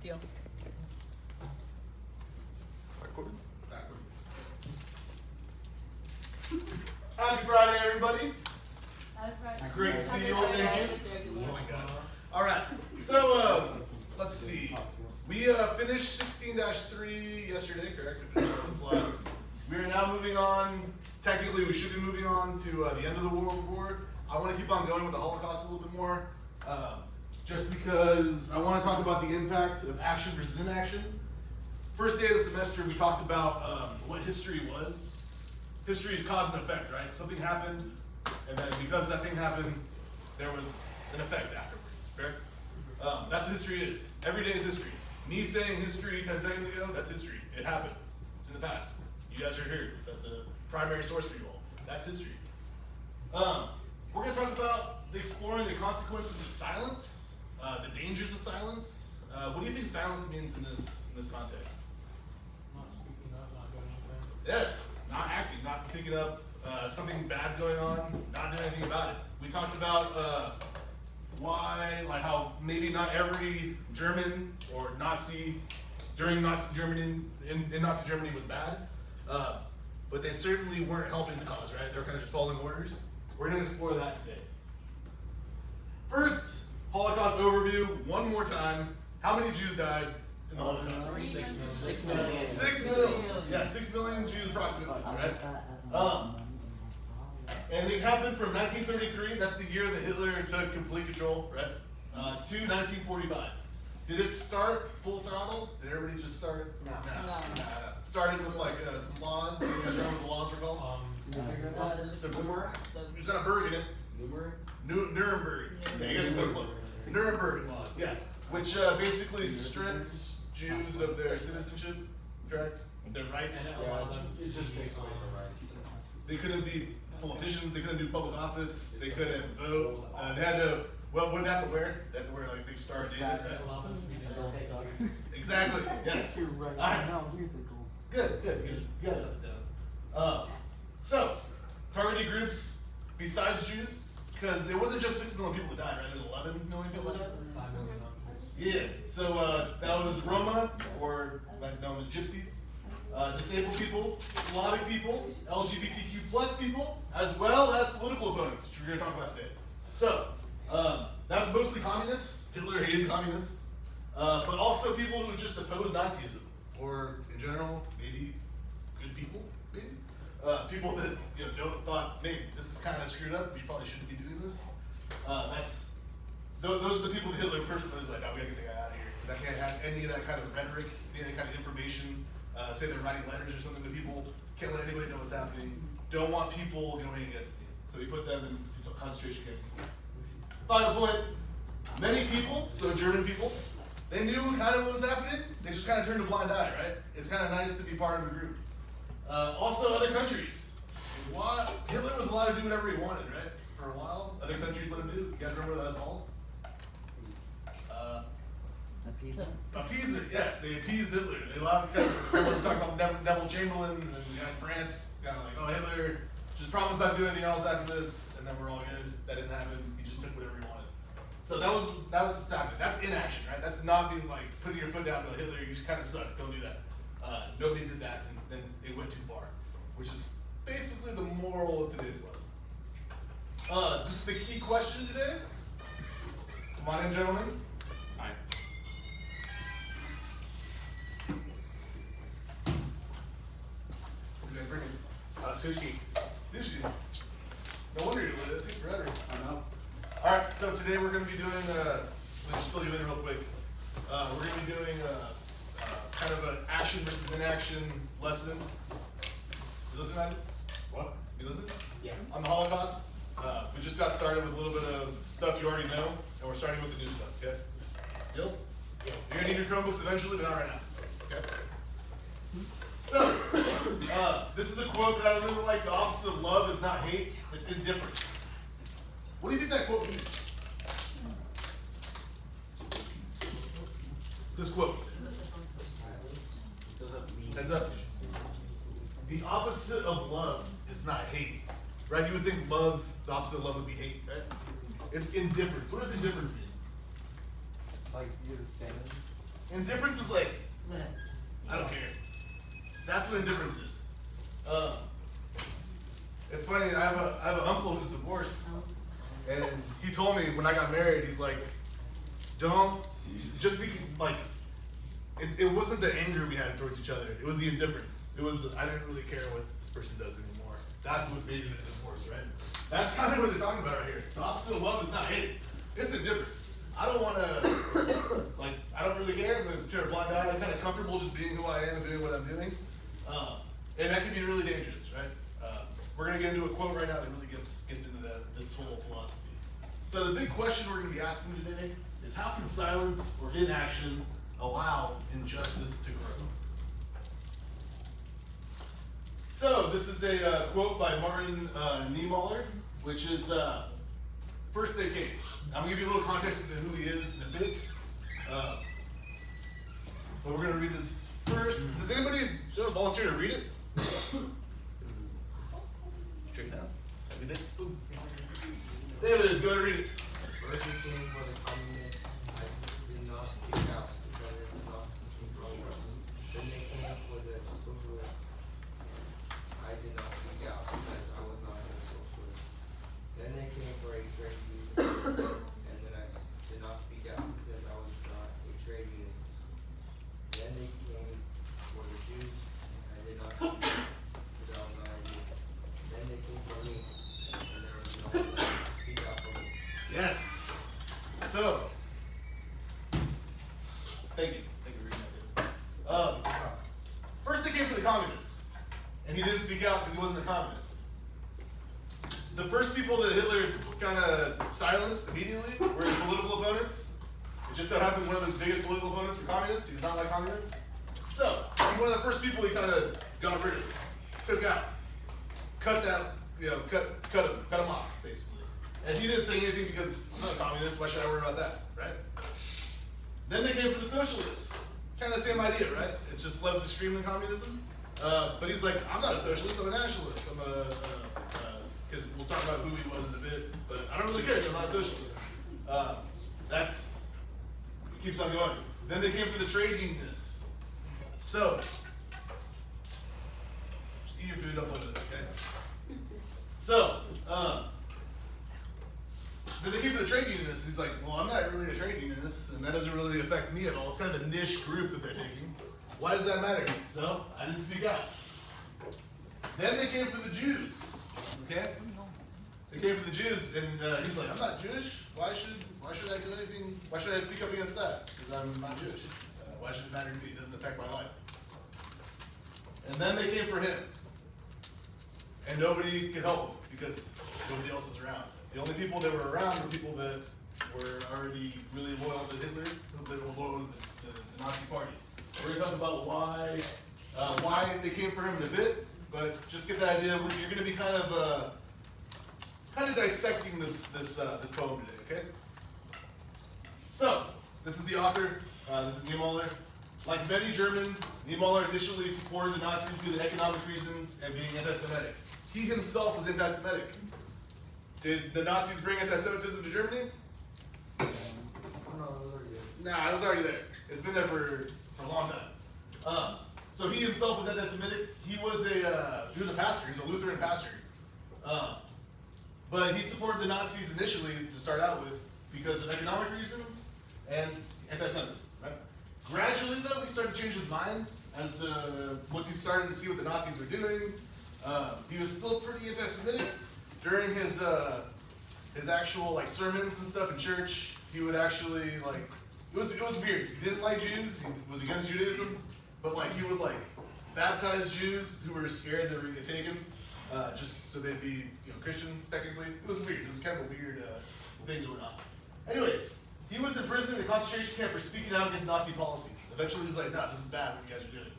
Deal. Happy Friday, everybody. Happy Friday. Great to see you all. Thank you. Oh my God. All right. So let's see. We finished 16-3 yesterday, correct? We finished all the slides. We are now moving on. Technically, we should be moving on to the end of the World War. I want to keep on going with the Holocaust a little bit more, just because I want to talk about the impact of action versus inaction. First day of the semester, we talked about what history was. History is cause and effect, right? Something happened, and then because that thing happened, there was an effect afterwards, correct? That's what history is. Every day is history. Me saying history 10 seconds ago, that's history. It happened. It's in the past. You guys are here. That's a primary source for you all. That's history. We're going to talk about exploring the consequences of silence, the dangers of silence. What do you think silence means in this context? Not speaking up, not doing anything. Yes, not acting, not speaking up. Something bad's going on, not doing anything about it. We talked about why, like how maybe not every German or Nazi during Nazi Germany in Nazi Germany was bad, but they certainly weren't helping the cause, right? They were kind of just following orders. We're going to explore that today. First, Holocaust overview, one more time. How many Jews died in the Holocaust? 6 million. 6 million. Yeah, 6 million Jews approximately, right? And it happened from 1933, that's the year that Hitler took complete control, right? To 1945. Did it start full throttle? Did everybody just start? No. It started with like some laws. Do you guys remember what the laws were called? It's got a berg in it. Nuremberg. Yeah, you guys are really close. Nuremberg laws, yeah. Which basically stripped Jews of their citizenship, correct? Their rights. And a lot of them, it just takes away the rights. They couldn't be politicians, they couldn't do public office, they couldn't vote. They had to, well, what did they have to wear? They had to wear like big Star of David, right? Allow them to be their own stuff. Exactly, yes. You're right. Alright. Now, here's the goal. Good. You got those down. So, targeted groups besides Jews, because it wasn't just 6 million people that died, right? There's 11 million people that died. 5 million Yeah. So that was Roma, or like known as Gypsies, disabled people, Slavic people, LGBTQ plus people, as well as political opponents, which we're going to talk about today. So that's mostly communists. Hitler hated communists, but also people who just opposed Nazism, or in general, maybe good people, maybe people that don't thought, maybe this is kind of screwed up. We probably shouldn't be doing this. Those are the people that Hitler personally was like, oh, we gotta get the guy out of here. That can't have any of that kind of rhetoric, any of that kind of information. Say they're writing letters or something to people, can't let anybody know what's happening. Don't want people going against me. So he put them in concentration camps. Final point, many people, so German people, they knew kind of what was happening. They just kind of turned a blind eye, right? It's kind of nice to be part of a group. Also other countries. Hitler was allowed to do whatever he wanted, right? For a while, other countries let him do. You guys remember what that's called? Appeasement, yes, they appeased Hitler. They allowed, everyone talking about Neville Chamberlain, and then you had France, kind of like, oh, Hitler just promised not to do anything else after this, and then we're all good. That didn't happen. He just took whatever he wanted. So that was what's happening. That's inaction, right? That's not being like putting your foot down to Hitler, you kind of suck, don't do that. Nobody did that, and then it went too far, which is basically the moral of today's lesson. This is the key question today. Come on in, gentlemen. Hi. What did I bring in? Sushi. Sushi. No wonder you're lit. It takes forever. I know. All right. So today we're going to be doing. We'll just fill you in real quick. We're going to be doing kind of an action versus inaction lesson. You listen, Isaac? What? You listen? Yeah. On the Holocaust. We just got started with a little bit of stuff you already know, and we're starting with the new stuff. Okay. Deal? Yeah. You're gonna need your Chromebooks eventually, but not right now. Okay. So, this is a quote that I really like. The opposite of love is not hate; it's indifference. What do you think that quote means? This quote. Heads up. The opposite of love is not hate, right? You would think love, the opposite of love would be hate, right? It's indifference. What does indifference mean? Like you're the same. Indifference is like, man, I don't care. That's what indifference is. It's funny, I have an uncle who's divorced, and he told me when I got married, he's like, don't, just be, like, it wasn't the anger we had towards each other, it was the indifference. It was, I didn't really care what this person does anymore. That's what made it a divorce, right? That's kind of what they're talking about right here. The opposite of love is not hate, it's indifference. I don't want to, like, I don't really care, but I'm a blind eye, I'm kind of comfortable just being who I am and doing what I'm doing. And that can be really dangerous, right? We're going to get into a quote right now that really gets into this whole philosophy. So the big question we're going to be asking today is, how can silence or inaction allow injustice to grow? So this is a quote by Martin Niemöller, which is, first they came. I'm going to give you a little context as to who he is in a bit. But we're going to read this first. Does anybody volunteer to read it? Straight down. David, go ahead and read it. First he came for the communists, I did not speak out because it was not control. Then they came for the socialists, I did not speak out because I was not a socialist. Then they came for a trade union, and then I did not speak out because I was not a trade unionist. Then they came for the Jews, and I did not speak out because I was not a Jew. Then they came for me, and there was no one left to speak out for me. Yes. So, thank you. Thank you for reading that. First they came for the communists, and he didn't speak out because he wasn't a communist. The first people that Hitler kind of silenced immediately were his political opponents. It just so happened one of his biggest political opponents were communists. He did not like communists. So, he's one of the first people he kind of got rid of, took out, cut him off, basically. And he didn't say anything because I'm not a communist, why should I worry about that, right? Then they came for the socialists. Kind of the same idea, right? It's just less extreme than communism. But he's like, I'm not a socialist, I'm a nationalist. Because we'll talk about who he was in a bit, but I don't really care, I'm not a socialist. It keeps on going. Then they came for the trade unionists. So, just eat your food, don't play with it, okay? So, then they came for the trade unionists. He's like, well, I'm not really a trade unionist, and that doesn't really affect me at all. It's kind of a niche group that they're taking. Why does that matter? So, I didn't speak out. Then they came for the Jews, okay? They came for the Jews, and he's like, I'm not Jewish. Why should I do anything? Why should I speak up against that? Because I'm not Jewish. Why should it matter to me? It doesn't affect my life. And then they came for him. And nobody could help him because nobody else was around. The only people that were around were people that were already really loyal to Hitler, that were loyal to the Nazi party. We're going to talk about why they came for him in a bit, but just get the idea. You're going to be kind of dissecting this poem today, okay? So, this is the author. This is Niemöller. Like many Germans, Niemöller initially supported the Nazis due to economic reasons and being anti-Semitic. He himself was anti-Semitic. Did the Nazis bring anti-Semitism to Germany? No, it was already there. Nah, it was already there. It's been there for a long time. So he himself was anti-Semitic. He was a pastor. He was a Lutheran pastor. But he supported the Nazis initially to start out with because of economic reasons and anti-Semitism. Right? Gradually, though, he started to change his mind once he started to see what the Nazis were doing. He was still pretty anti-Semitic. During his actual sermons and stuff in church, he would actually it was weird. He didn't like Jews. He was against Judaism, but he would baptize Jews who were scared they were going to take him, just so they'd be Christians technically. It was weird. It was kind of a weird thing going on. Anyways, he was in prison in a concentration camp for speaking out against Nazi policies. Eventually, he's like, "No, this is bad. What you guys are doing."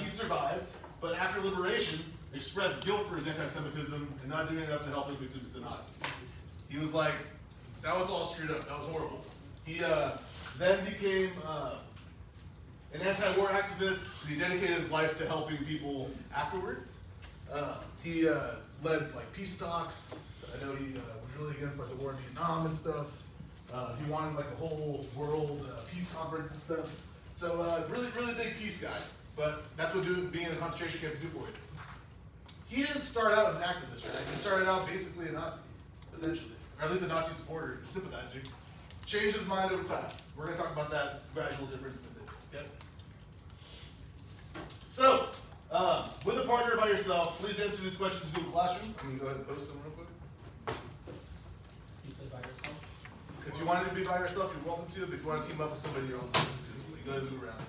He survived, but after liberation, expressed guilt for his anti-Semitism and not doing enough to help his victims, the Nazis. He was like, that was all screwed up, that was horrible. He then became an anti-war activist. He dedicated his life to helping people afterwards. He led peace talks. I know he was really against the war in Vietnam and stuff. He wanted a whole world peace conference and stuff. So really, really big peace guy, but that's what being in a concentration camp can do for you. He didn't start out as an activist, right? He started out basically a Nazi, essentially, or at least a Nazi supporter, sympathizer. Changed his mind over time. We're going to talk about that gradual difference in a bit. Okay? So, with a partner by yourself, please answer these questions in Google Classroom. I'm going to go ahead and post them real quick. You said by yourself? If you wanted to be by yourself, you're welcome to. But if you want to team up with somebody else, you go ahead and move around.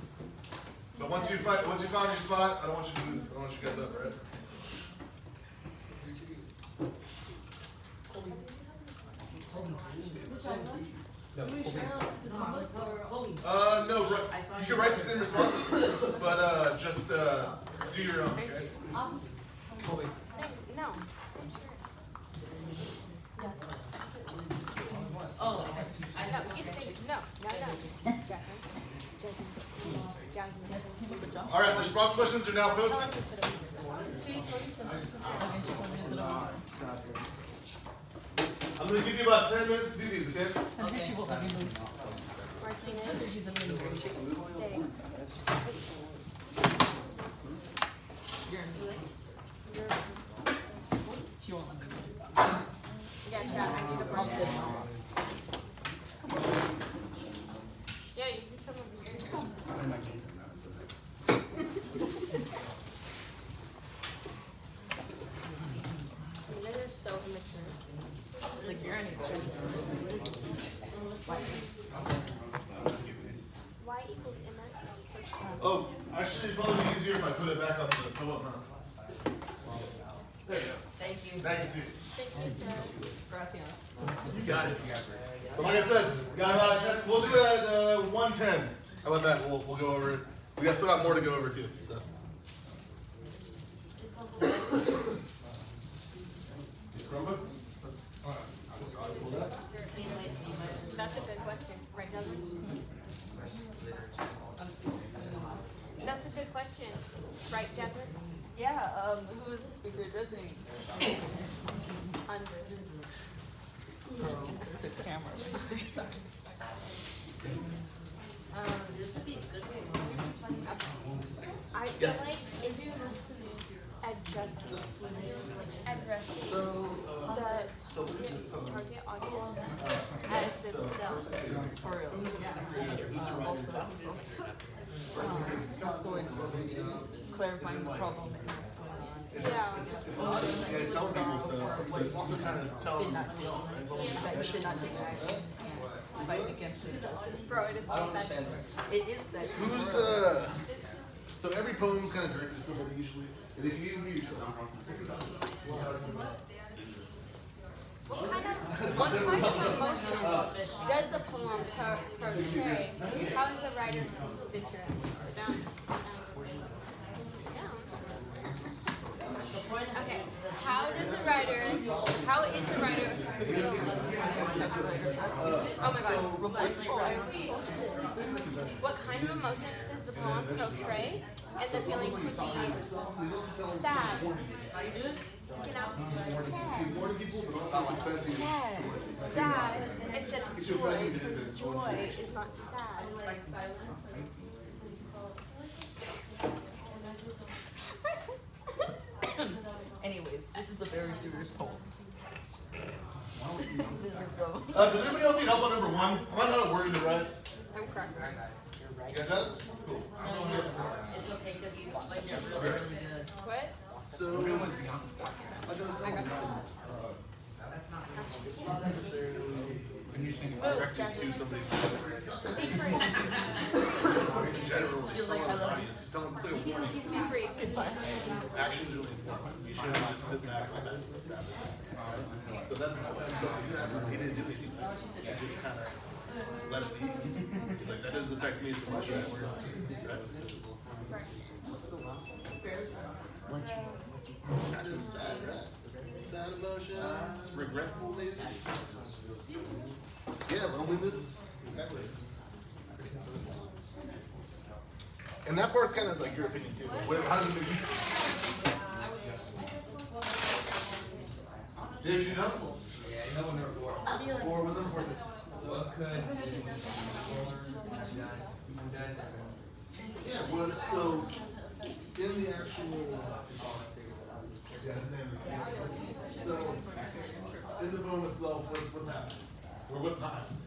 But once you found your spot, I don't want you to move. I don't want you guys up, right? No, you can write the same responses, but just do your own, okay? No. Oh, No, you say no. No. Jasmine. All right, the response questions are now posted. I'm going to give you about 10 minutes to do these, okay? Martinez. she's a mini bird. Stay. She won't let me. Yeah, Chad, I need a break. Yeah, you can come over here. You guys are so immature. Like you're anything. Y equals MS. Oh, actually, it'd probably be easier if I put it back on the co-op now. There you go. Thank you. Now you can see it. Thank you, sir. Gracias. You got it. So like I said, we got about 10, we'll do it at 110. How about that? We'll go over it. We got still got more to go over too. So. Chromebook? That's a good question, right, Jasmine? That's a good question, right, Jasmine? Yeah, who is the speaker addressing? Hundreds. There's a camera right there. This would be a good one. I feel Yes. like if you address the So, target audience as themselves. For real. Also clarifying the problem and what's going on. Yeah. it's a lot of these guys telling people stuff, but it's also kind of telling them yourself, right? It's almost That you did not take action and fight against it. Bro, it is not that. It is that. Who's so every poem's kind of directed to somebody usually, and it can even be yourself. What kind of emotion does the poem portray? How is the writer sit down? Okay. How is the writer? Oh my god. What kind of emotions does the poem portray? And the feelings would be sad. How do you do it? You know, He's warning people, but also confessing. sad instead of joy, because joy is not sad. Anyways, this is a very serious poem. This is so. Does anybody else need help on number 1? I'm not worried to write. I'm crying. You guys got it? Cool. It's okay because you explained it really good. What? So, like I was telling you, it's not necessarily directed to somebody's Be free. in general. It's telling the audience. It's telling it's like a warning. Be free. Action's really important. You shouldn't just sit back and let bad stuff happen. So that's not what something's happening. He didn't do anything. He just kind of let it be. It's like, that doesn't affect me so much, right? Kind of sad, right? Sad emotions, regretful maybe. Yeah, loneliness. Exactly. And that part's kind of like your opinion too. How does it make you feel? Did you know? Yeah, you know when number 4. 4 was number 4. What could have done? well, so in the actual, yeah, that's the name of the game. So in the poem itself, what's happening? Or what's not happening?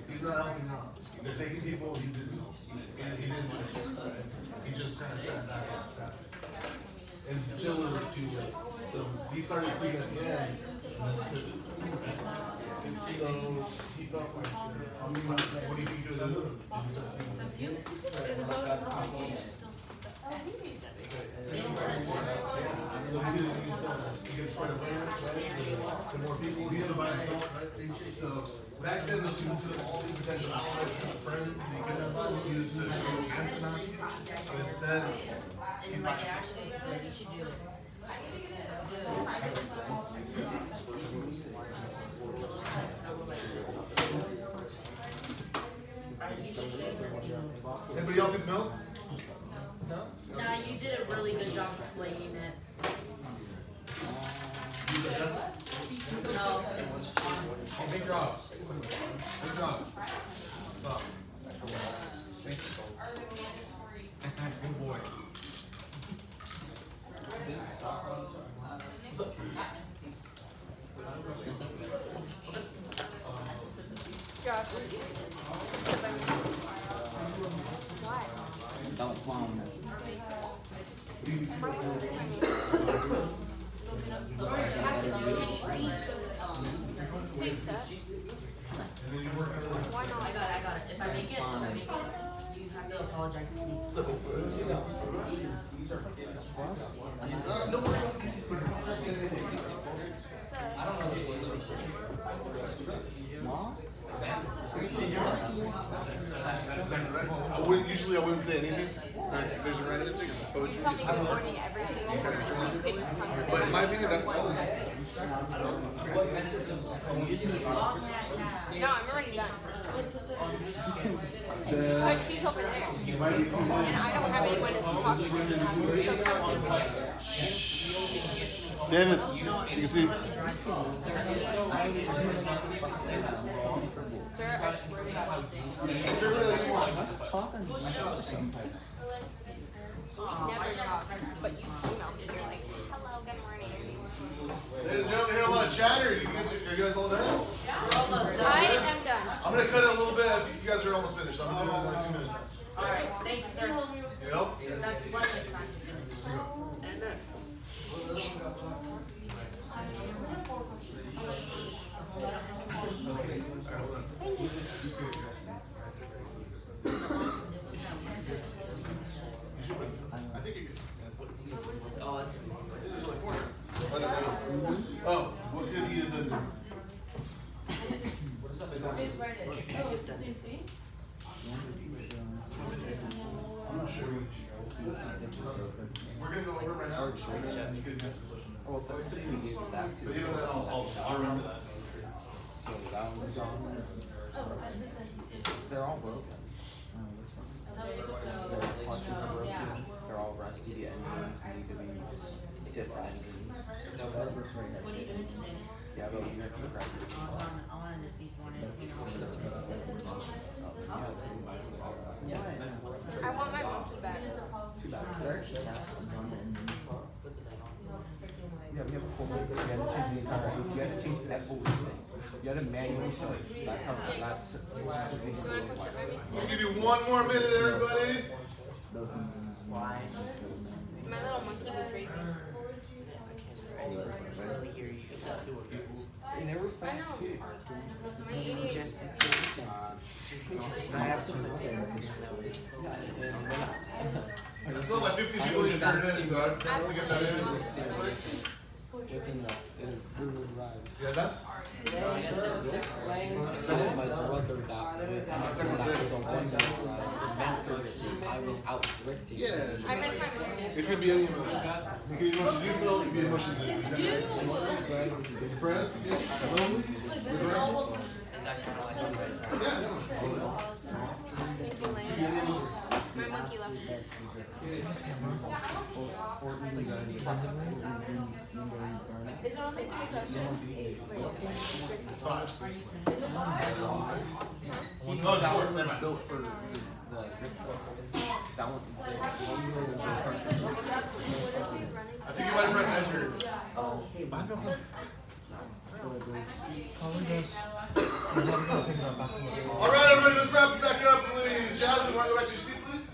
He's not helping out. They're taking people he didn't know. And he didn't like it. He just kind of sat back and was happening. And Jilla was too late. So he started speaking at the end. So he felt like, what do you think you're doing? And he started speaking at the end. So he could spread awareness, right? To more people. He's by himself, right? So back then, those people could have all the potential allies, friends, and he could have used to show against the Nazis. But instead, he's by himself. You should do it. Anybody else needs milk? No? No, you did a really good job explaining it. You said yes? No. Big drops. Big drops. Stop. Thank you. Good boy. What's up? Josh. Why? Don't clone me. Takes it. And then you work on it. Why I not? got it. If I make it, you have to apologize to me. No worry. Mom? That's exactly right. Usually I wouldn't say anything. Right? If there's a right answer because it's You poetry. tell me good morning every single morning. You couldn't come to But in my opinion, that's all. No, I'm already done. But she's over there. It might be too late. And I don't have anyone to talk to. So come David, you can see. Sir, I swear to God. Talking to myself sometimes. We never talk, but you email me. You're like, hello, good morning. Ladies and gentlemen, hear a lot of chatter. Are you guys all done? I am done. I'm gonna cut it a little bit. I think you guys are almost finished. I'm gonna do it in like 2 minutes. Alright, thank you, sir. Yep. That's plenty of time to do it. And then. I think you're good. Oh, it's There's like 4. Oh, what could he have been doing? Just write it. Oh, it's the same thing? I'm not sure. We're gonna go over it right now. You could answer the question. well, technically we gave it back to But even then, I'll remember that. so that one's gone. Oh, I said that it's. They're all broken. Oh, that's fine. Their clutches are broken. They're all rusty. The engines need to be different engines. What are you doing today? Yeah, but you have to practice. I wanted to see if you wanted I want my monkey back. Too bad. They're actually half as done. Yeah, we have a full base. You had to change the entire. You had to change everything. You had to manually show it. That's how. That's. You want to come sit by me? I'll give you 1 more minute, everybody. why. My little monkey was crazy. And they were I fast know. too. My ADHD. I have to look at I still have 50 people you turned in, so I have to get that in. within the ride. You guys done? So was my brother that was a 1 day ride. I was out drifting. Yes. I miss my monkey. It could be any emotion. It could be emotion you feel, it could be emotion that you express. Lonely? Yeah, Thank you, Lane. My monkey left. Is it only 3 questions? it's fine. He was built for the That one. I think you might have pressed enter. All right, everybody, let's wrap it back up, please. Jasmine, want to go back to your seat, please?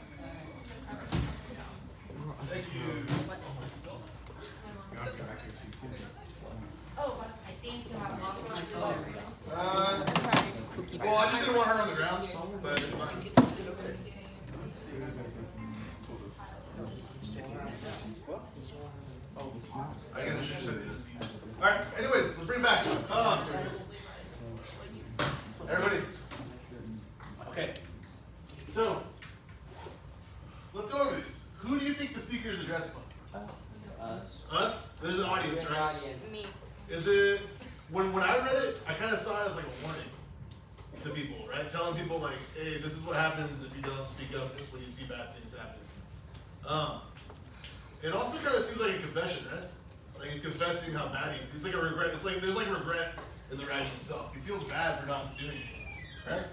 Thank you. I seem to have lost my phone. Well, I just didn't want her on the ground, but it's fine. I guess I should have said it in the seat. All right. Anyways, let's bring it back. Everybody. Okay. So let's go over these. Who do you think the speaker is addressing? Us. Us? There's an audience, right? Me. Is it when I read it, I kind of saw it as like a warning to people, right? Telling people like, hey, this is what happens if you don't speak up when you see bad things happening. It also kind of seems like a confession, right? Like he's confessing how bad he. It's like a regret. It's like there's like regret in the writing itself. He feels bad for not doing it, right?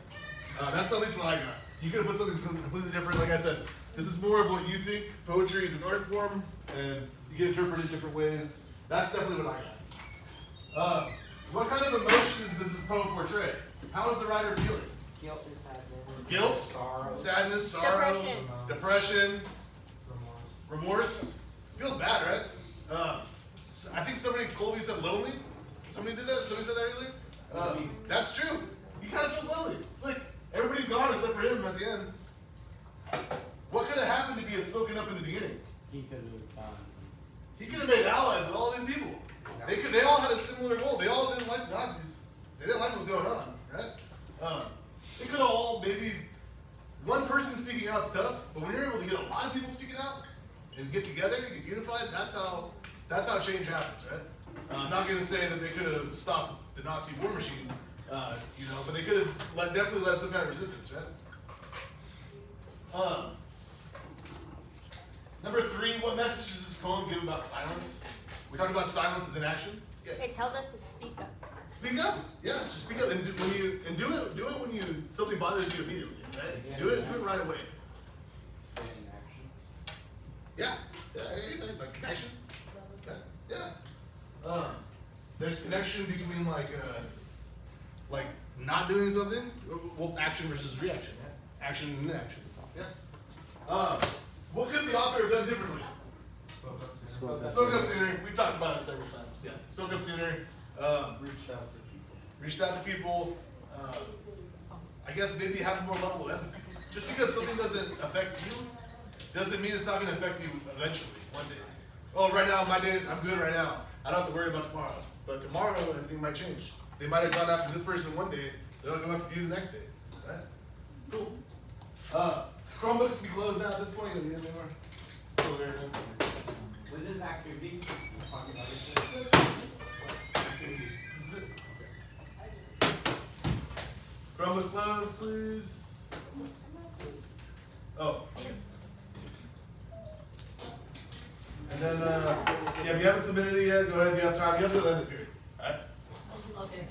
That's at least what I got. You could have put something completely different. Like I said, this is more of what you think poetry is an art form, and you can interpret it different ways. That's definitely what I got. What kind of emotions does this poem portray? How is the writer feeling? Guilt and sadness. Guilt, Sorrow. sadness, sorrow, depression, Depression. remorse. Feels bad, right? I think Colby said lonely. Somebody did that? Somebody said that earlier? That's true. He kind of feels lonely. Like, everybody's gone except for him at the end. What could have happened if he had spoken up in the beginning? He could have done. He could have made allies with all these people. They all had a similar goal. They all didn't like the Nazis. They didn't like what was going on, right? They could have all maybe one person speaking out is tough, but when you're able to get a lot of people speaking out and get together, get unified, that's how change happens, right? I'm not going to say that they could have stopped the Nazi war machine, but they could have definitely led some kind of resistance, right? Number 3, what message does this poem give about silence? We talked about silence as an action. Yes. It tells us to speak up. Speak up. Yeah, just speak up and do it when something bothers you immediately, right? Do it right away. Yeah. Like connection. Yeah. There's connection between like not doing something. Well, action versus reaction. Yeah? Action and inaction. Yeah. What could the author have done differently? Spoke up sooner. We've talked about it several times. Yeah. Spoke up sooner. Reached out to people. I guess maybe have more level of empathy. Just because something doesn't affect you, doesn't mean it's not going to affect you eventually, one day. Oh, right now, my day, I'm good right now. I don't have to worry about tomorrow. But tomorrow, everything might change. They might have gone after this person one day, they'll go after you the next day. Right? Cool. Chromebooks can be closed now at this point. You don't need them anymore. Cool, very good. With this activity, talking about this. Activity. This is it. Chromebooks closed, please. Oh. And then, if you haven't submitted it yet, go ahead. You have time. You have to the end of the period. All right. Okay.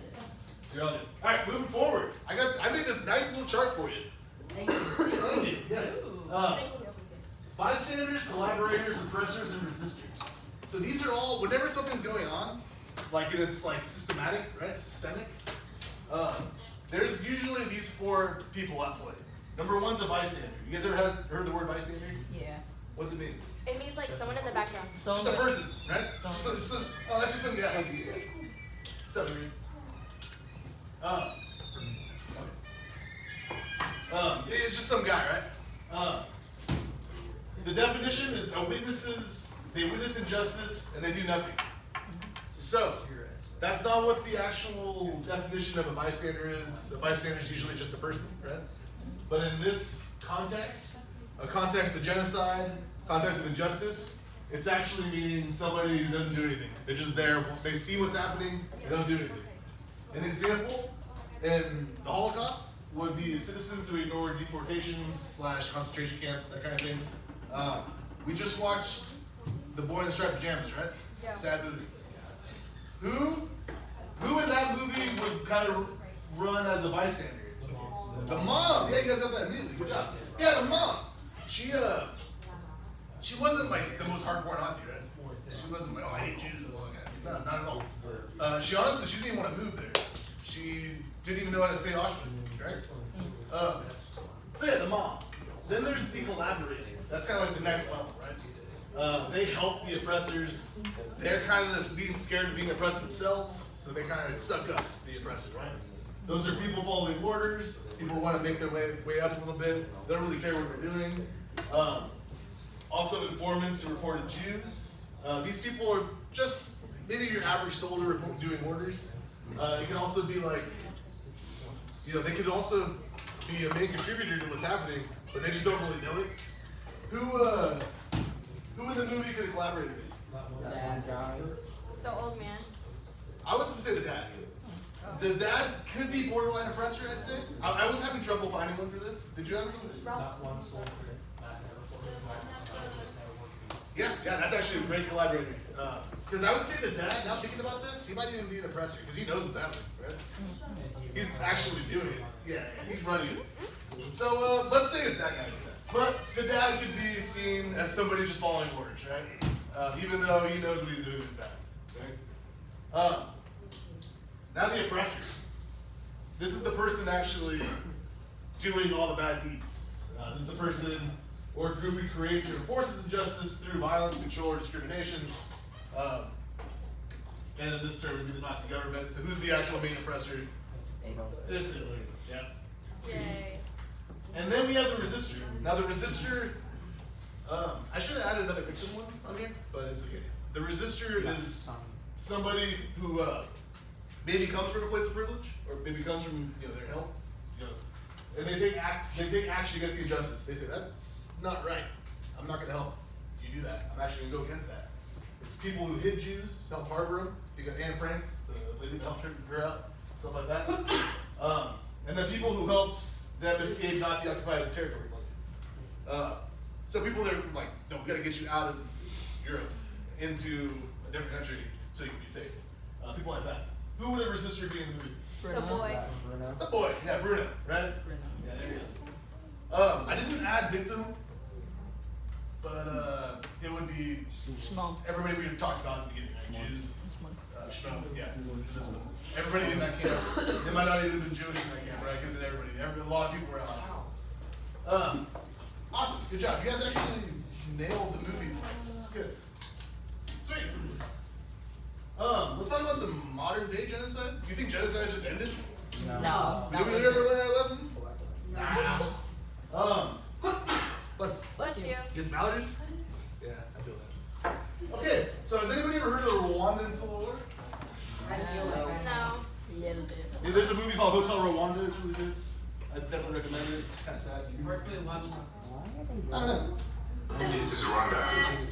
You're all good. All right, moving forward. I made this nice little chart for you. Thank you. Thank you. Yes. Bystanders, collaborators, oppressors, and resistors. So these are all, whenever something's going on, like it's like systematic, right? Systemic. There's usually these 4 people at play. Number 1's a bystander. You guys ever heard the word bystander? Yeah. What's it mean? It means like someone in the background. Just a person, right? That's just some guy. What's up, dude? It's just some guy, right? The definition is they witness injustice and they do nothing. So, that's not what the actual definition of a bystander is. A bystander is usually just a person, right? But in this context, a context of genocide, context of injustice, it's actually meaning somebody who doesn't do anything. They're just there, they see what's happening, they don't do anything. An example, in the Holocaust, would be citizens who ignored deportations / concentration camps, that kind of thing. We just watched The Boy in the Striped Pajamas, right? Yeah. Sad movie. Who in that movie would kind of run as a bystander? The mom. Yeah, you guys got that immediately. Good job. Yeah, the mom. she wasn't like the most hardcore Nazi, right? She wasn't like, oh, I hate Jews and all that. No, not at all. She honestly, she didn't even want to move there. She didn't even know how to say Auschwitz, right? So yeah, the mom. Then there's the collaborating. That's kind of like the next level, right? They help the oppressors. They're kind of being scared of being oppressed themselves, so they kind of suck up the oppressor, right? Those are people following orders. People want to make their way up a little bit. They don't really care what we're doing. Also informants and reported Jews. These people are just maybe your average soldier doing orders. It can also be like, you know, they could also be a main contributor to what's happening, but they just don't really know it. Who in the movie could have collaborated with? The old man. I was gonna say the dad. The dad could be borderline oppressor, I'd say. I was having trouble finding one for this. Did you have some? Yeah, that's actually a great collaborator. Because I would say the dad, now thinking about this, he might even be an oppressor because he knows what's happening, right? He's actually doing it. Yeah, he's running it. So let's say it's that guy instead. But the dad could be seen as somebody just following orders, right? Even though he knows what he's doing is bad. Right? Now the oppressor. This is the person actually doing all the bad deeds. This is the person or group who creates or enforces injustice through violence, control, or discrimination. And in this term would be the Nazi government. So who's the actual main oppressor? It's Hitler. Yeah. Yay. And then we have the resistor. Now the resistor, I should have added another victim one on here, but it's okay. The resistor is somebody who maybe comes from a place of privilege, or maybe comes from their help, and they take action against the injustice. They say that's not right. I'm not going to help you do that. I'm actually going to go against that. It's people who hid Jews, help harbor them. You got Anne Frank, the lady that helped her out, stuff like that. And then people who helped them escape Nazi-occupied territory. So people that are like, no, we got to get you out of Europe into a different country so you can be safe. People like that. Who would a resistor be in the movie? The boy. The boy, yeah, Bruno, right? Yeah, there he is. I didn't add victim, but it would be everybody we talked about at the beginning, right? Jews, Shmuel, yeah, this one. Everybody in that camp. They might not even have been Jewish in that camp, right? Could have been everybody. A lot of people were Auschwitz. Awesome, good job. You guys actually nailed the movie. Good. Sweet. Let's talk about some modern day genocide. Do you think genocide just ended? No. Did we ever learn our lesson? Bless you. Gets Mallards? Yeah, I feel that. Okay, so has anybody ever heard of the Rwandan Civil War? No. Yeah, there's a movie called Hotel Rwanda. It's really good. I definitely recommend it. It's kind of sad. Where can we watch it? I don't know. This is Rwanda.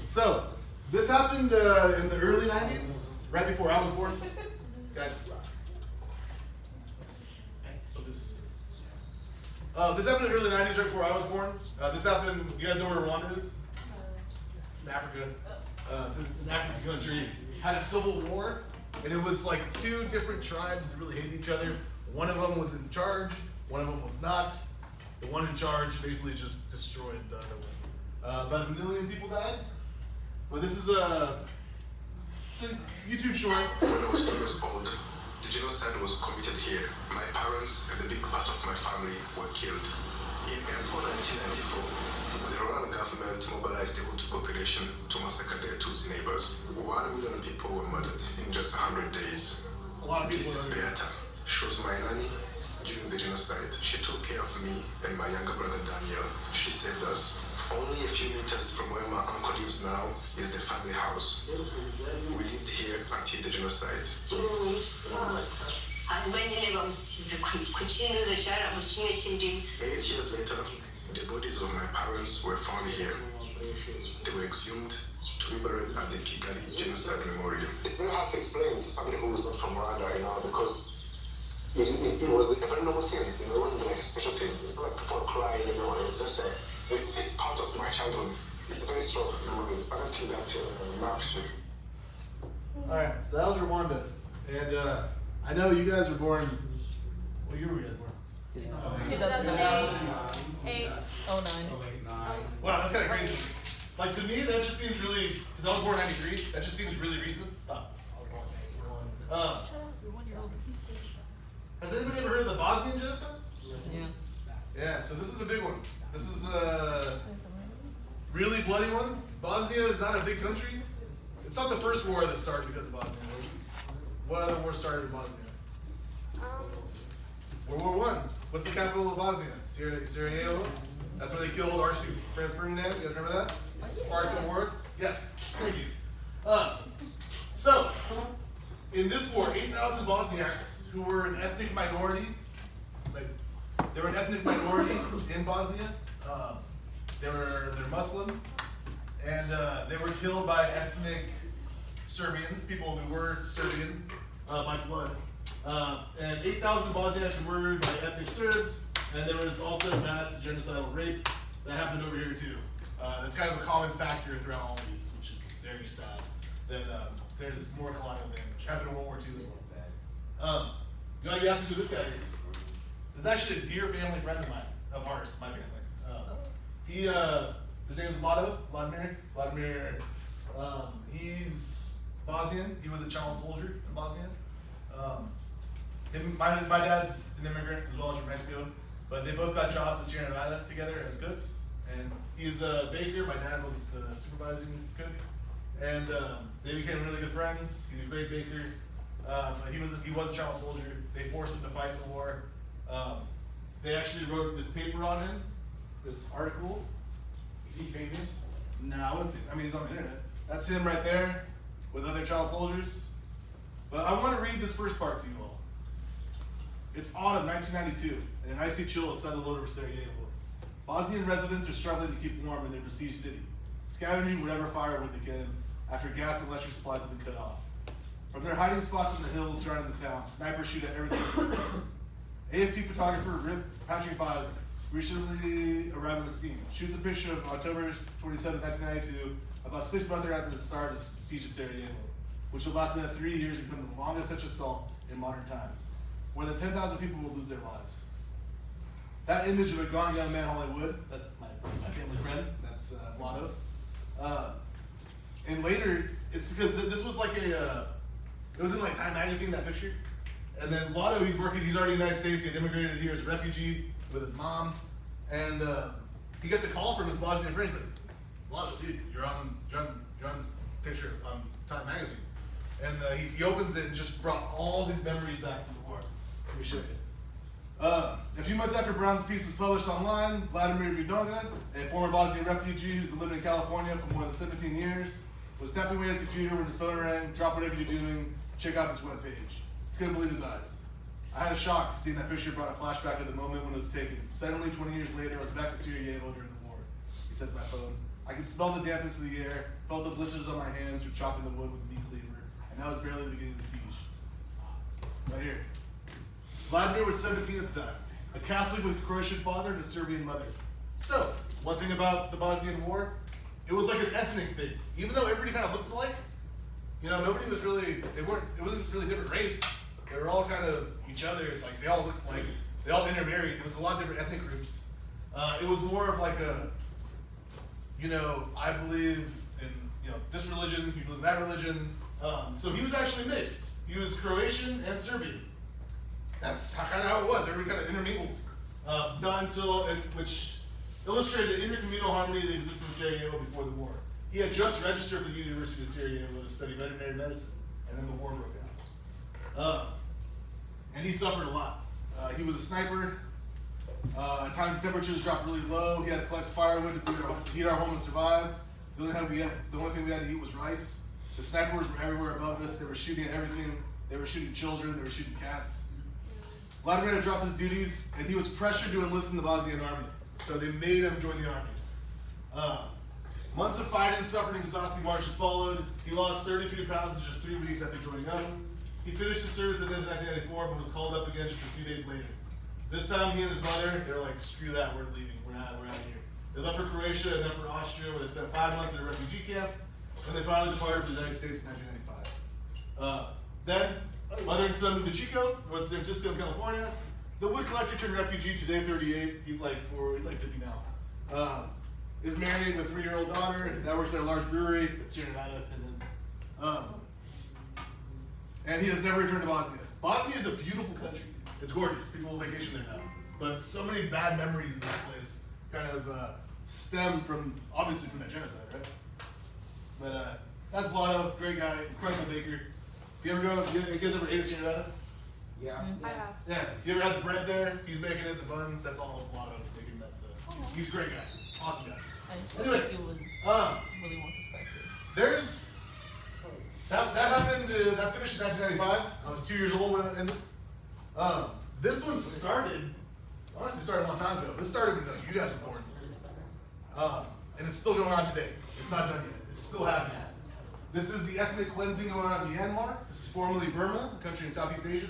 So, this happened in the early 90s, right before I was born. Guys. This happened in the early 90s, right before I was born. This happened, you guys know where Rwanda is? In Africa. It's an African country. Had a civil war, and it was like two different tribes that really hated each other. One of them was in charge, one of them was not. The one in charge basically just destroyed the other one. About 1 million people died. But this is a YouTube short. When I was 2 years old, the genocide was committed here. My parents and a big part of my family were killed. In April 1994, the Rwandan government mobilized the Hutu population to massacre their Tutsi neighbors. 1 million people were murdered in just 100 days. A lot of people This is Beata. She was my nanny during the genocide. She took care of me and my younger brother Daniel. She saved us. Only a few meters from where my uncle lives now is the family house. We lived here until the genocide. 8 years later, the bodies of my parents were found here. They were exhumed to be buried at the Kigali Genocide Memorial. It's very hard to explain to somebody who is not from Rwanda, because it was a very normal thing. It wasn't like a special thing. It's not like people crying, It's just it's part of my childhood. It's a very strong memory. It's something that marks me. Alright, so that was Rwanda. And I know you guys were born, what year were you guys born? 2008. Oh, 09. Wow, that's kind of crazy. Like to me, that just seems really, because I was born in 93, that just seems really recent. Stop. You're 1 year old. Has anybody ever heard of the Bosnian genocide? Yeah. Yeah, so this is a big one. This is a really bloody one. Bosnia is not a big country. It's not the first war that started because of Bosnia. What other war started in Bosnia? World War I. What's the capital of Bosnia? Sarajevo? That's where they killed Archduke Franz Ferdinand. You guys remember that? Sparked the war? Yes. Thank you. So, in this war, 8,000 Bosniaks who were an ethnic minority, they were an ethnic minority in Bosnia. They're Muslim, and they were killed by ethnic Serbians, people who were Serbian by blood. And 8,000 Bosniaks were murdered by ethnic Serbs, and there was also mass genocidal rape that happened over here too. That's kind of a common factor throughout all of these, which is very sad. That there's more collateral damage. Happened in World War II as well. You might be asking who this guy is. This is actually a dear family friend of ours, my family. His name is Vladimir. He's Bosnian. He was a child soldier in Bosnia. My dad's an immigrant as well as from Mexico, but they both got jobs in Sierra Nevada together as cooks. And he's a baker. My dad was the supervising cook, and they became really good friends. He's a great baker. But he was a child soldier. They forced him to fight in the war. They actually wrote this paper on him, this article. Is he famous? No, I wouldn't say. I mean, he's on the internet. That's him right there with other child soldiers. But I want to read this first part to you all. It's autumn 1992, and an icy chill has settled over Sarajevo. Bosnian residents are struggling to keep warm in their besieged city, scavenging whatever firewood they can after gas and electric supplies have been cut off. From their hiding spots in the hills surrounding the town, snipers shoot at everything. AFP photographer Patrick Baz recently arrived on the scene. Shoots a picture of October 27, 1992, about 6 months after the start of the siege of Sarajevo, which will last another 3 years and become the longest such assault in modern times. More than 10,000 people will lose their lives. That image of a gone young man Hollywood, that's my family friend, that's Vlado. And later, it's because this was like it was in like Time Magazine, that picture. And then Vlado, he's already in the United States, he had immigrated here as a refugee with his mom. And he gets a call from his Bosnian friend, he's like, Vlado, dude, you're on this picture on Time Magazine. And he opens it and just brought all these memories back from the war. Let me show you. A few months after Brown's piece was published online, Vladimir Vidnoga, a former Bosnian refugee who's been living in California for more than 17 years, was tapping away his computer when his phone rang. Drop whatever you're doing, check out this webpage. Couldn't believe his eyes. I had a shock. Seeing that picture brought a flashback of the moment when it was taken. Suddenly, 20 years later, I was back in Sarajevo during the war. He says my phone. I could smell the dampness of the air, felt the blisters on my hands from chopping the wood with a meat cleaver, and that was barely the beginning of the siege. Right here. Vladimir was 17 at the time, a Catholic with a Croatian father and a Serbian mother. So, one thing about the Bosnian War, it was like an ethnic thing. Even though everybody kind of looked alike, nobody was really, it wasn't really different race. They were all kind of each other, like they all looked like, they all intermarried. It was a lot of different ethnic groups. It was more of like a, I believe in, this religion, you believe in that religion. So he was actually mixed. He was Croatian and Serbian. That's kind of how it was. Everybody kind of intermingled. Not until, which illustrated the intercommunal harmony that existed in Sarajevo before the war. He had just registered for the University of Sarajevo to study veterinary medicine, and then the war broke out. And he suffered a lot. He was a sniper. At times the temperatures dropped really low. He had to collect firewood to heat our home and survive. The only thing we had to eat was rice. The snipers were everywhere above us. They were shooting at everything. They were shooting children. They were shooting cats. Vladimir had dropped his duties, and he was pressured to enlist in the Bosnian army. So they made him join the army. Months of fighting, suffering, and exhausting marches followed. He lost 33 pounds in just 3 weeks after joining up. He finished his service at the end of 1994, but was called up again just a few days later. This time, he and his mother, they were like, screw that, we're leaving, we're out of here. They left for Croatia and then for Austria, where they spent 5 months in a refugee camp, and they finally departed for the United States in 1995. Then, mother and son moved to Chico, North San Francisco, California. the wood collector turned refugee, today 38. He's like 50 now. Is married with a 3-year-old daughter. Now works at a large brewery in Sierra Nevada. And he has never returned to Bosnia. Bosnia is a beautiful country. It's gorgeous. People vacation there now. But so many bad memories of that place kind of stem from, obviously, from that genocide, right? But that's Vlado, great guy, incredible baker. If you ever go, you guys ever ate at Sierra Nevada? Yeah. I have. Yeah. If you ever had the bread there, he's making it, the buns, that's all Vlado making that stuff. He's a great guy. Awesome guy. Anyways, It was really well suspected. there's that happened. That finished in 1995. I was 2 years old when it ended. This one started. Honestly, started a long time ago. This started when you guys were born, and it's still going on today. It's not done yet. It's still happening. This is the ethnic cleansing going on in Myanmar. This is formerly Burma, a country in Southeast Asia.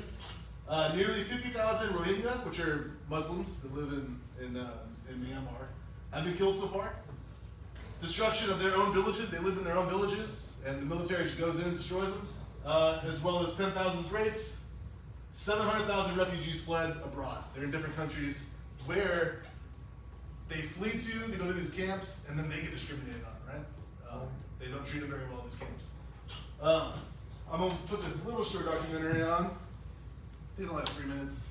Nearly 50,000 Rohingya, which are Muslims that live in Myanmar, have been killed so far. Destruction of their own villages. They live in their own villages, and the military just goes in and destroys them. As well as 10,000 raped. 700,000 refugees fled abroad. They're in different countries where they flee to, they go to these camps, and then they get discriminated on, right? They don't treat them very well in these camps. I'm gonna put this little short documentary on. These only have 3 minutes.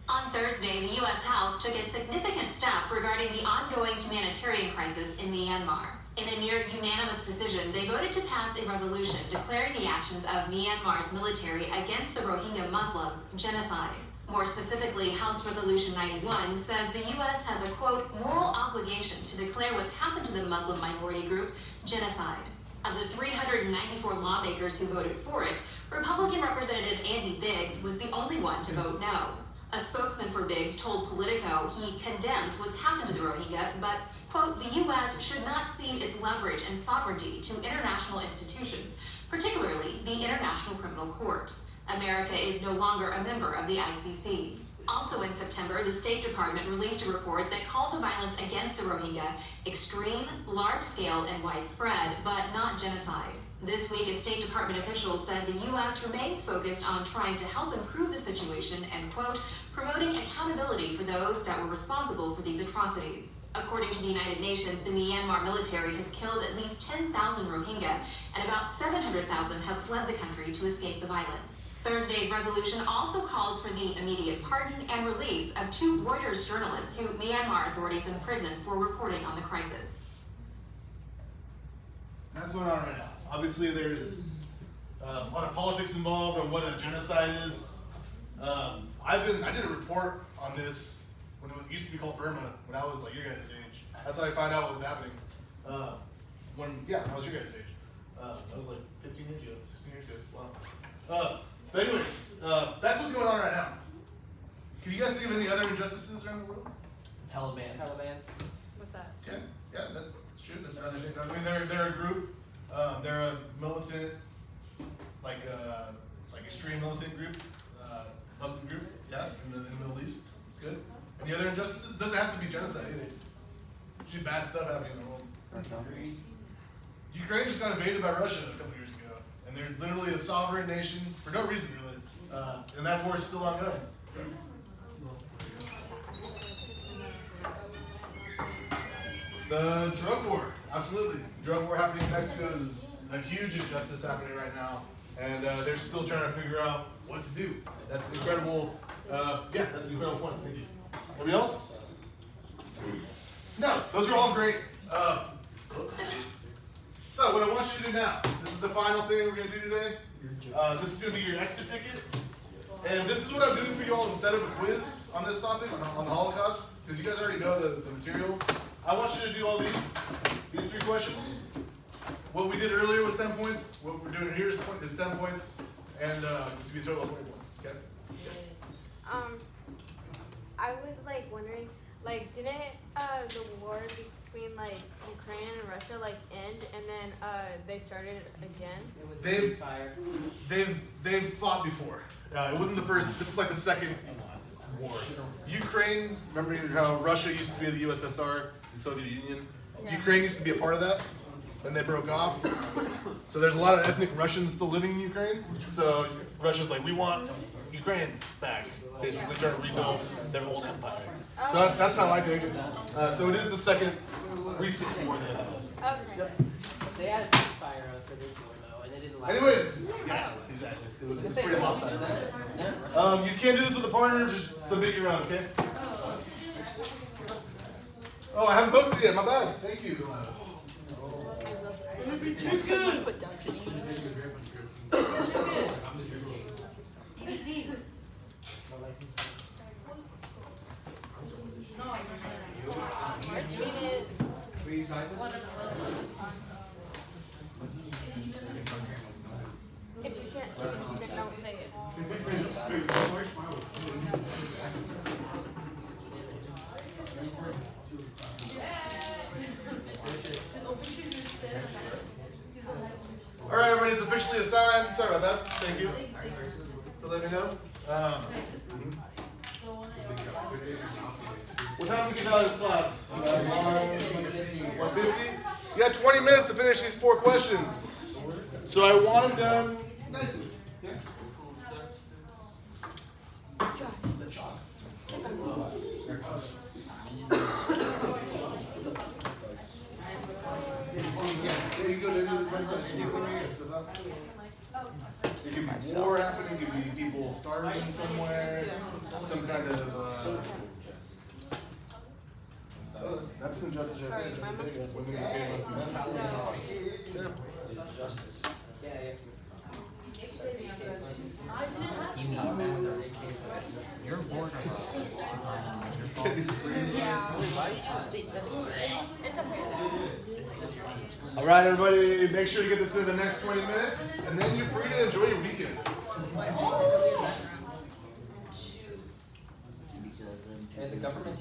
On Thursday, the U.S. House took a significant step regarding the ongoing humanitarian crisis in Myanmar. In a near unanimous decision, they voted to pass a resolution declaring the actions of Myanmar's military against the Rohingya Muslims genocide. More specifically, House Resolution 91 says the U.S. has a, quote, moral obligation to declare what's happened to the Muslim minority group genocide. Of the 394 lawmakers who voted for it, Republican Representative Andy Biggs was the only one to vote no. A spokesman for Biggs told Politico he condemns what's happened to the Rohingya, but, quote, the U.S. should not cede its leverage and sovereignty to international institutions, particularly the International Criminal Court. America is no longer a member of the ICC. Also in September, the State Department released a report that called the violence against the Rohingya extreme, large-scale, and widespread, but not genocide. This week, a State Department official said the U.S. remains focused on trying to help improve the situation and, quote, promoting accountability for those that were responsible for these atrocities. According to the United Nations, the Myanmar military has killed at least 10,000 Rohingya, and about 700,000 have fled the country to escape the violence. Thursday's resolution also calls for the immediate pardon and release of 2 Reuters journalists who Myanmar authorities imprisoned for reporting on the crisis. That's going on right now. Obviously, there's a lot of politics involved on what a genocide is. I did a report on this when it used to be called Burma, when I was like your guys' age. That's how I found out what was happening. I was your guys' age. I was like 15 years ago, 16 years ago. Wow. But anyways, that's what's going on right now. Can you guys think of any other injustices around the world? Taliban. What's that? Okay, yeah, that's true. That's not anything. I mean, they're a group. They're a militant, like extreme militant group, Muslim group. Yeah, in the Middle East. That's good. Any other injustices? Doesn't have to be genocide either. Usually bad stuff happening in the world. Ukraine just got invaded by Russia a couple years ago, and they're literally a sovereign nation for no reason, really. And that war is still ongoing. The drug war, absolutely. Drug war happening in Mexico is a huge injustice happening right now, and they're still trying to figure out what to do. That's incredible. That's an incredible point. Thank you. Anybody else? No, those are all great. So what I want you to do now, this is the final thing we're going to do today. This is going to be your exit ticket. And this is what I'm doing for you all instead of a quiz on this topic, on the Holocaust, because you guys already know the material. I want you to do all these 3 questions. What we did earlier was 10 points. What we're doing here is 10 points. And it's going to be a total of 20 points. Okay? Yes. I was like wondering, like, didn't the war between like Ukraine and Russia like end, and then they started again? They've fought before. It wasn't the first. This is like the second war. Ukraine. Remember how Russia used to be the USSR, the Soviet Union. Yeah. Ukraine used to be a part of that. then they broke off. So there's a lot of ethnic Russians still living in Ukraine. So Russia's like, we want Ukraine back, basically trying to rebuild their old empire. So that's how I take it. So it is the second recent war they had. Okay. They had a ceasefire for this war though, and it didn't last. Anyways, yeah, exactly. It was pretty lopsided. You can't do this with a partner, just submit your own, okay? Oh, I haven't posted yet, my bad. Thank you. Too good. Put down Easy. Martinez. If you can't say it, then don't say it. All right, everybody, it's officially assigned. Sorry about that. Thank you for letting me know. What time did we get out of this class? 1:50? You got 20 minutes to finish these 4 questions. So I want them done nicely. Yeah? Yeah, you go to this website. You can stuff up. It could be war happening, it could be people starving somewhere, some kind of oh, that's an injustice right there. Women get paid less than men. Yeah. You're bored of It's free. Yeah. state test. It's okay. All right, everybody, make sure you get this in the next 20 minutes, and then you're free to enjoy your weekend. And the government